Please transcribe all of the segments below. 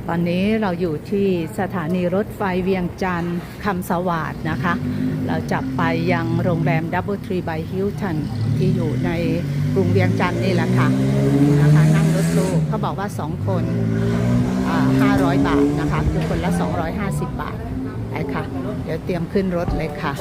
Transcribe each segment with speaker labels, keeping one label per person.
Speaker 1: ตอนนี้เราอยู่ที่สถานีรถไฟเวียงจันทร์คำสวัสดิ์นะคะเราจะไปยังโรงแรม DoubleTree by Hilton ที่อยู่ในกรุงเวียงจันทร์นี่แหละค่ะนะคะนั่งรถตู้เขาบอกว่า2คน500 บาทนะคะคือคนละ250 บาทไปค่ะเดี๋ยวเตรียมขึ้นรถเลยค่ะ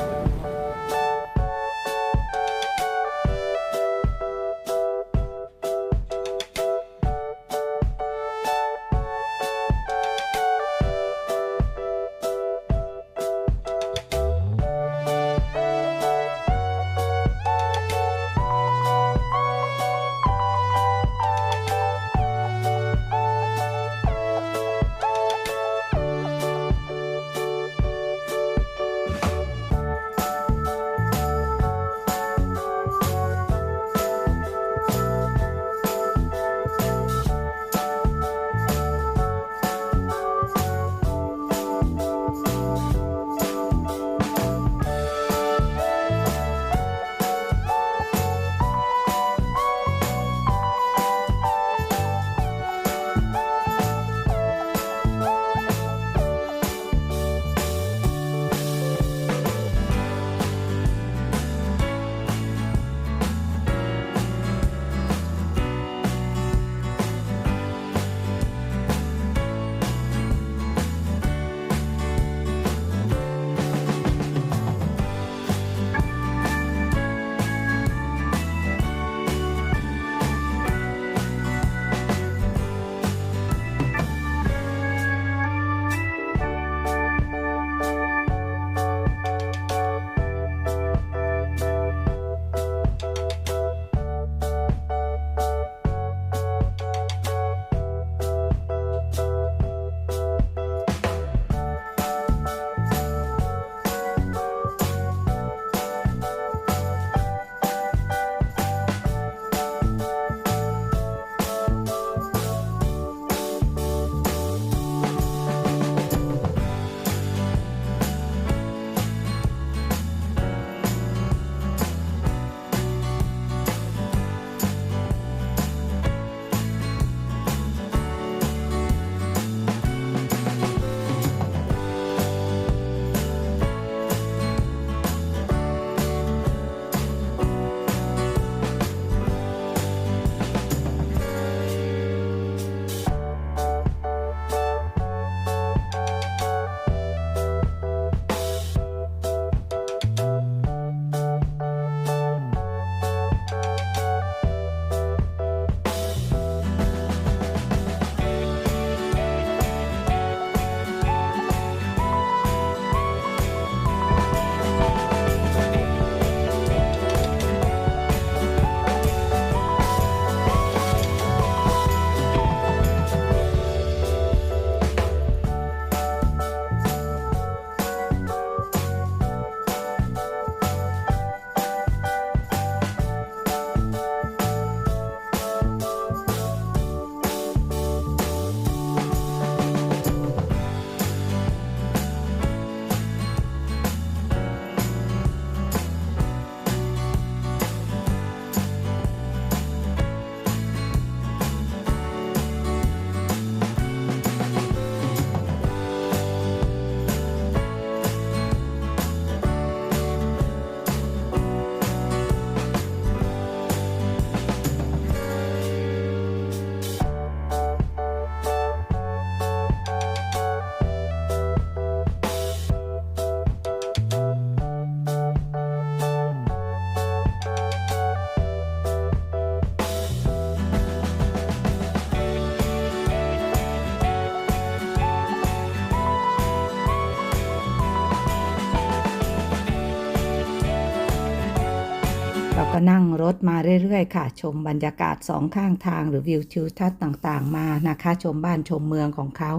Speaker 1: เราก็นั่งรถมาเรื่อยๆค่ะชมบรรยากาศสองข้างทางหรือวิวทิวทัศน์ต่างๆมานะคะชมบ้านชมเมืองของเขา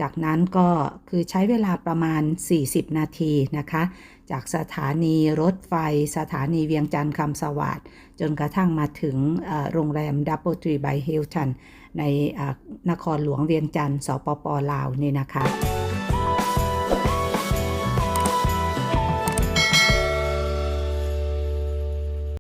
Speaker 1: จากนั้นก็คือใช้เวลาประมาณ40 นาทีนะคะจากสถานีรถไฟสถานีเวียงจันทร์คำสวัสดิ์จนกระทั่งมาถึงโรงแรม DoubleTree by Hilton ในนครหลวงเวียงจันทร์สปป.ลาวนี่นะคะ